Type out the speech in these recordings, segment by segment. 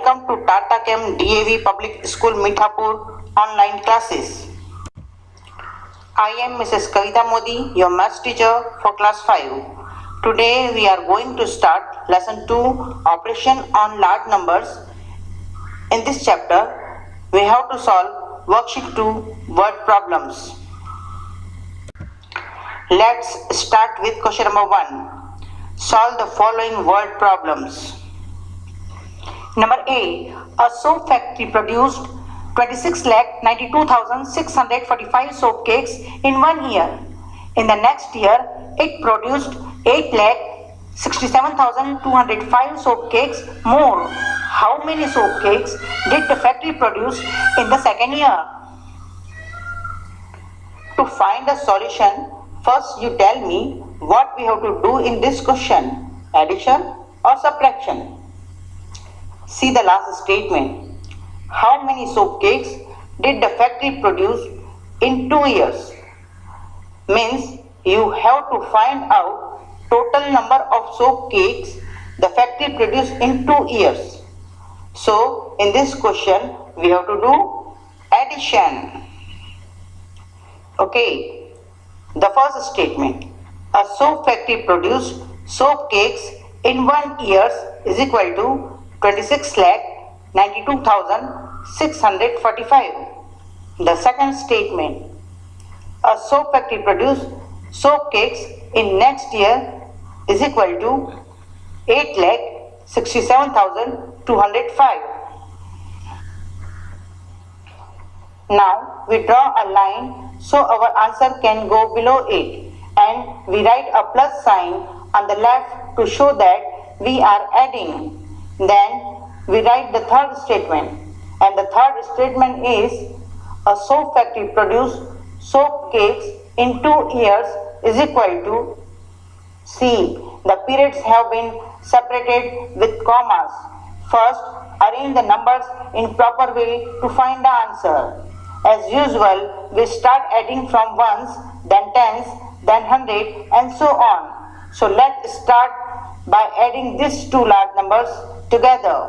welcome to Tata Chem DAV Public School Mithapur online classes. I am Mrs. Kavita Modi, your maths teacher for class 5. Today we are going to start lesson 2, operation on large numbers. In this chapter, we have to solve worksheet 2 word problems. Let's start with question number 1. Solve the following word problems. Number A. A soap factory produced 26,92,645 soap cakes in 1 year. In the next year, it produced 8,67,205 soap cakes more. How many soap cakes did the factory produce in the second year? To find the solution, first you tell me what we have to do in this question, addition or subtraction. See the last statement. How many soap cakes did the factory produce in 2 years? Means you have to find out total number of soap cakes the factory produced in 2 years. So in this question we have to do addition. Okay, the first statement. A soap factory produced soap cakes in 1 year is equal to 26,92,645. The second statement. A soap factory produced soap cakes in next year is equal to 8,67,205. Now we draw a line so our answer can go below it, and we write a plus sign on the left to show that we are adding. Then we write the third statement, and the third statement is a soap factory produced soap cakes in 2 years is equal to, see, the periods have been separated with commas. First, arrange the numbers in proper way to find the answer. As usual, we start adding from ones, then tens, then 100 and so on. So let's start by adding these two large numbers together.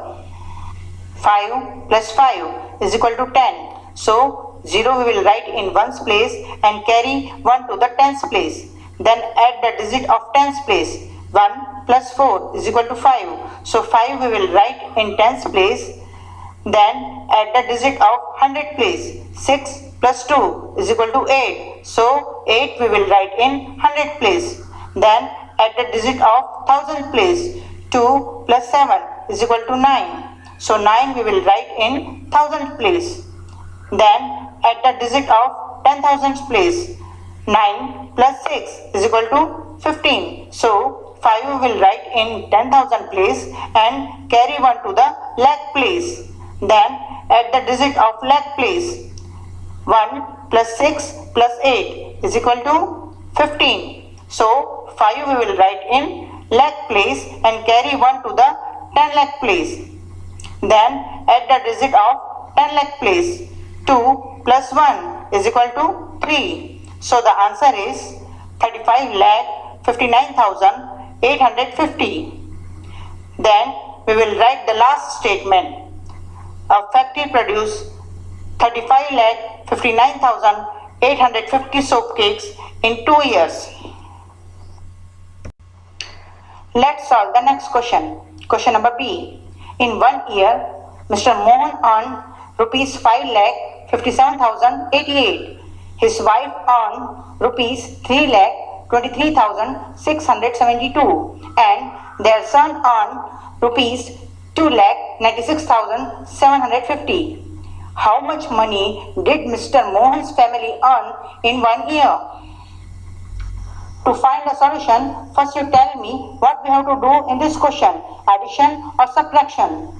5 plus 5 is equal to 10. So 0 we will write in ones place and carry 1 to the tens place. Then add the digit of tens place. 1 plus 4 is equal to 5. So 5 we will write in tens place. Then add the digit of 100 place. 6 plus 2 is equal to 8. So 8 we will write in 100 place. Then add the digit of 1000 place. 2 plus 7 is equal to 9. So 9 we will write in 1000 place. Then add the digit of 10,000 place. 9 plus 6 is equal to 15. So 5 we will write in 10,000 place and carry 1 to the lakh place. Then add the digit of lakh place. 1 plus 6 plus 8 is equal to 15. So 5 we will write in lakh place and carry 1 to the 10 lakh place. Then add the digit of 10 lakh place. 2 plus 1 is equal to 3. So the answer is 35,59,850. Then we will write the last statement. A factory produced 35,59,850 soap cakes in 2 years. Let's solve the next question. Question number B. In 1 year, Mr. Mohan earned rupees 5,57,088. His wife earned rupees 3,23,672 and their son earned rupees 2,96,750. How much money did Mr. Mohan's family earn in 1 year? To find a solution, first you tell me what we have to do in this question, addition or subtraction.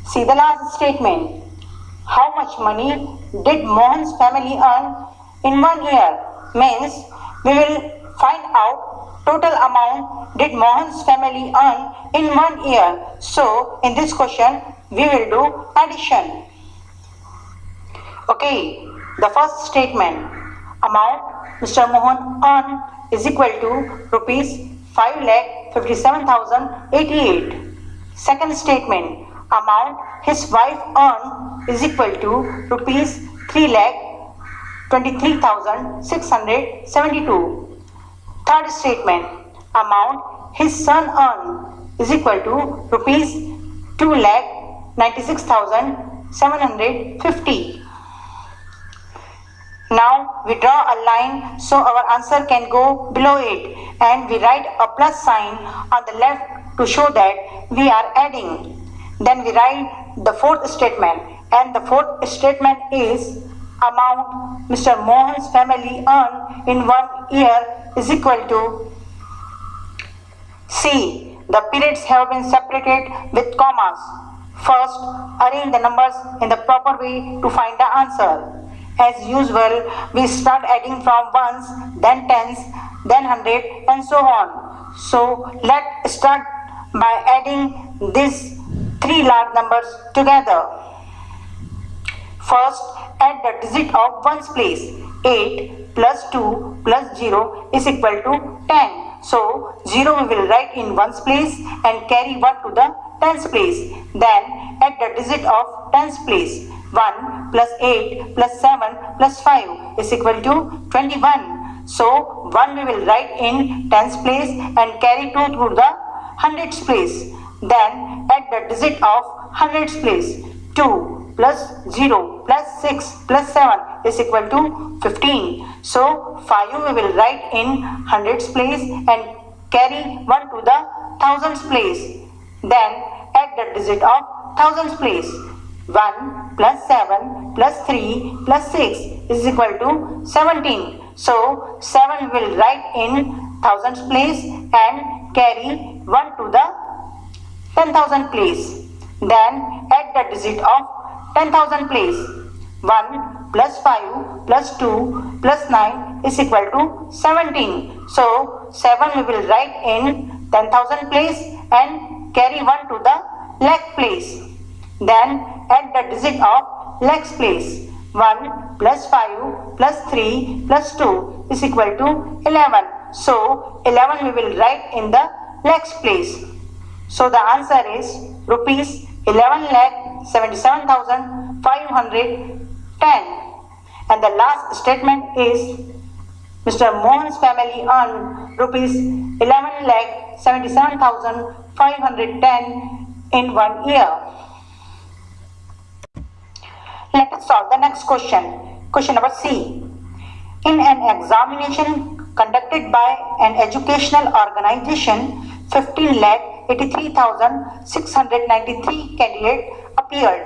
See the last statement. How much money did Mohan's family earn in 1 year? Means we will find out total amount did Mohan's family earn in 1 year. So in this question we will do addition. Okay, the first statement, amount Mr. Mohan earned is equal to rupees 5,57,088. Second statement, amount his wife earned is equal to rupees 3,23,672. Third statement, amount his son earned is equal to rupees 2,96,750. Now we draw a line so our answer can go below it, and we write a plus sign on the left to show that we are adding. Then we write the fourth statement, and the fourth statement is amount Mr. Mohan's family earned in 1 year is equal to C. The periods have been separated with commas. First, arrange the numbers in the proper way to find the answer. As usual, we start adding from ones, then tens, then hundred, and so on. So let's start by adding these three large numbers together. First, add the digit of ones place. 8 plus 2 plus 0 is equal to 10. So 0 we will write in ones place and carry 1 to the tens place. Then add the digit of tens place. 1 plus 8 plus 7 plus 5 is equal to 21. So 1 we will write in tens place and carry 2 to the hundreds place. Then add the digit of hundreds place. 2 plus 0 plus 6 plus 7 is equal to 15. So 5 we will write in hundreds place and carry 1 to the thousands place. Then add the digit of thousands place. 1 plus 7 plus 3 plus 6 is equal to 17. So 7 we will write in thousands place and carry 1 to the 10,000 place. Then add the digit of 10,000 place. 1 plus 5 plus 2 plus 9 is equal to 17. So 7 we will write in 10,000 place and carry 1 to the lakh place. Then add the digit of lakhs place. 1 plus 5 plus 3 plus 2 is equal to 11. So 11 we will write in the lakhs place. So the answer is rupees 11,77,510. And the last statement is Mr. Mohan's family earned rupees 11,77,510 in 1 year. Let us solve the next question. Question number C. In an examination conducted by an educational organization, 15,83,693 candidates appeared.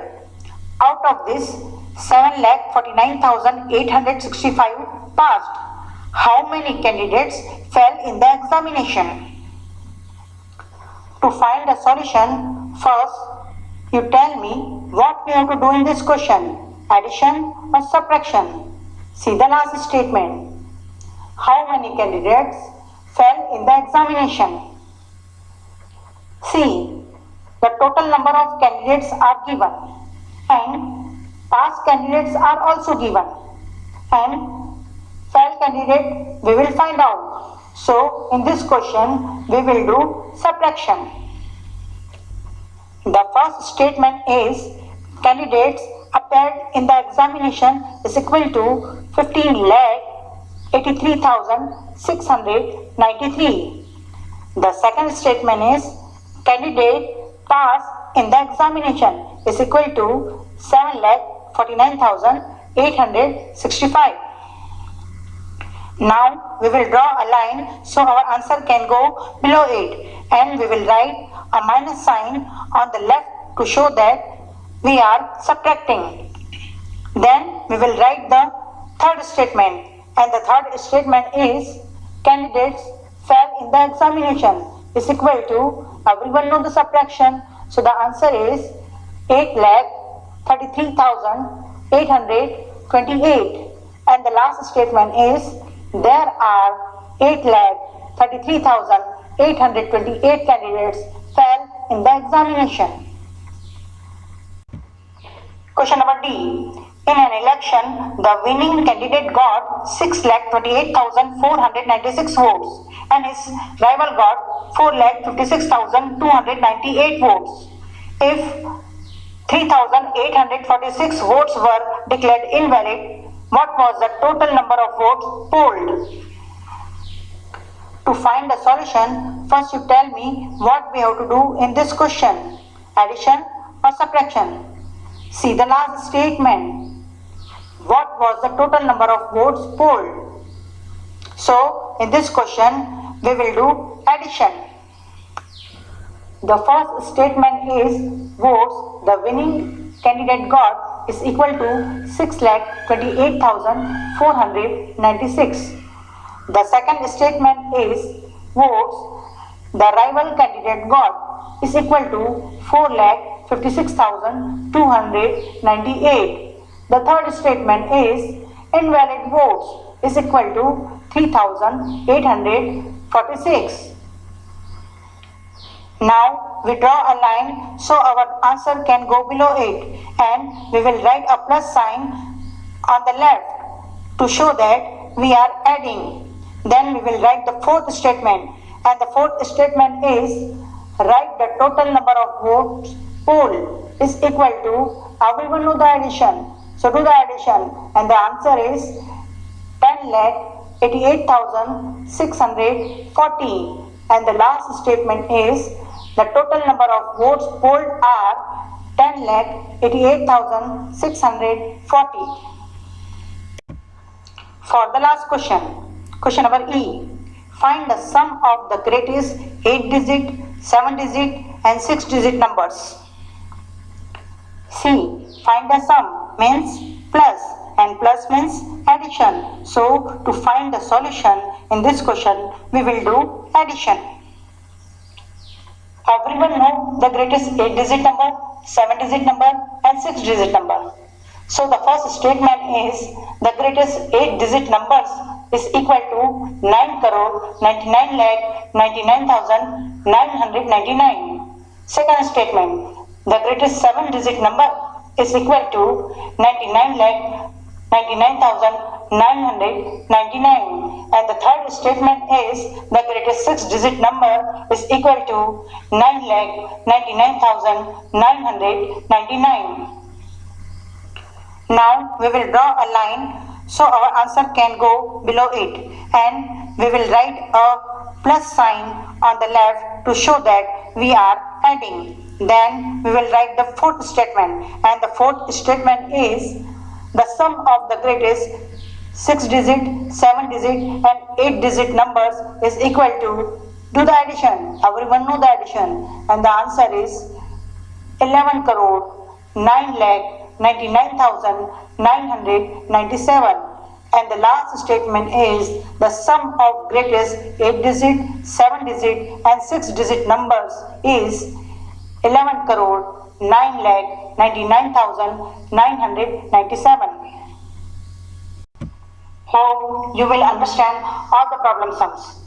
Out of this, 7,49,865 passed. How many candidates fell in the examination? To find the solution, first you tell me what we have to do in this question, addition or subtraction. See the last statement. How many candidates fell in the examination? See, the total number of candidates are given and past candidates are also given, and failed candidate we will find out. So in this question we will do subtraction. The first statement is candidates appeared in the examination is equal to 15,83,693. The second statement is candidate passed in the examination is equal to 7,49,865. Now we will draw a line so our answer can go below it, and we will write a minus sign on the left to show that we are subtracting. Then we will write the third statement, and the third statement is candidates fell in the examination is equal to, everyone know the subtraction, so the answer is 8,33,828, and the last statement is there are 8,33,828 candidates fell in the examination. Question number D. In an election, the winning candidate got 6,28,496 votes and his rival got 4,56,298 votes. If 3,846 votes were declared invalid. What was the total number of votes polled? To find the solution, first you tell me what we have to do in this question. Addition or subtraction? See the last statement. What was the total number of votes polled? So, in this question, we will do addition. The first statement is votes the winning candidate got is equal to 6,28,496. The second statement is votes the rival candidate got is equal to 4,56,298. The third statement is invalid votes is equal to 3,846. Now we draw a line so our answer can go below it, and we will write a plus sign on the left to show that we are adding. Then we will write the fourth statement, and the fourth statement is write the total number of votes polled is equal to, everyone know the addition, so do the addition, and the answer is 10,88,640, and the last statement is the total number of votes polled are 10,88,640. For the last question, question number E. Find the sum of the greatest 8-digit, 7-digit and 6-digit numbers. C. Find the sum means plus, and plus means addition. So, to find the solution in this question, we will do addition. Everyone know the greatest 8-digit number, 7-digit number and 6-digit number. So the first statement is the greatest 8-digit numbers is equal to 9,99,99,999. Second statement, the greatest 7-digit number is equal to 99,99,999. And the third statement is the greatest 6-digit number is equal to 9,99,999. Now we will draw a line so our answer can go below it, and we will write a plus sign on the left to show that we are adding. Then we will write the fourth statement, and the fourth statement is the sum of the greatest 6-digit, 7-digit and 8-digit numbers is equal to, do the addition, everyone know the addition, and the answer is 11 crore 9,99,997. And the last statement is the sum of greatest 8-digit, 7-digit and 6-digit numbers is 11 crore 9,99,997. Hope you will understand all the problem sums.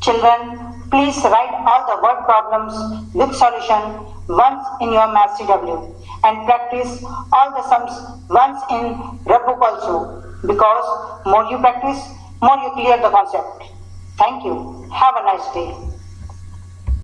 Children, please write all the word problems with solution once in your Maths CW and practice all the sums once in rub book also, because more you practice, more you clear the concept. Thank you. Have a nice day.